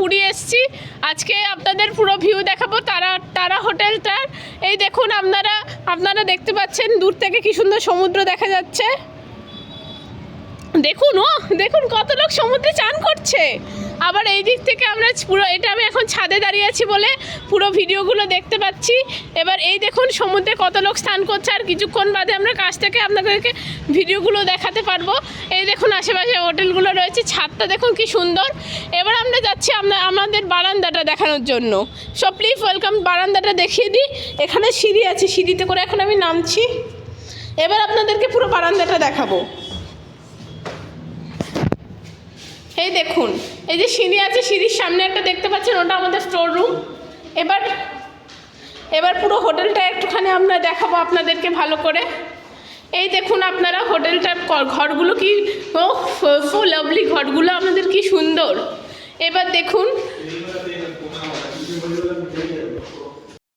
পুরী এসেছি। আজকে আপনাদের পুরো ভিউ দেখাবো তারা হোটেলটার। এই দেখুন আপনারা দেখতে পাচ্ছেন দূর থেকে কি সুন্দর সমুদ্র দেখা যাচ্ছে। দেখুন কত লোক সমুদ্রে চান করছে। আবার এই দিক থেকে আমরা পুরো আমি এখন ছাদে দাঁড়িয়ে আছি বলে পুরো ভিডিওগুলো দেখতে পাচ্ছি। এবার এই দেখুন সমুদ্রে কত লোক স্নান করছে, আর কিছুক্ষণ বাদে আমরা কাছ থেকে আপনাদেরকে ভিডিওগুলো দেখাতে পারবো। এই দেখুন আশেপাশে হোটেলগুলো রয়েছে, ছাদটা দেখুন কি সুন্দর। এবার আমরা যাচ্ছি আমাদের বারান্দাটা দেখানোর জন্য। সো প্লিজ ওয়েলকাম, বারান্দাটা দেখিয়ে দিই। এখানে সিঁড়ি আছে, সিঁড়িতে করে এখন আমি নামছি। এবার আপনাদেরকে পুরো বারান্দাটা দেখাবো। এই দেখুন, এই যে সিঁড়ি আছে, সিঁড়ির সামনে একটা দেখতে পাচ্ছেন, ওটা আমাদের স্টোর রুম। এবার পুরো হোটেলটা একটুখানি আমরা দেখাবো আপনাদেরকে ভালো করে। এই দেখুন আপনারা হোটেলটার ঘরগুলো কি সো লাভলি, ঘরগুলো আমাদের কি সুন্দর। এবার দেখুন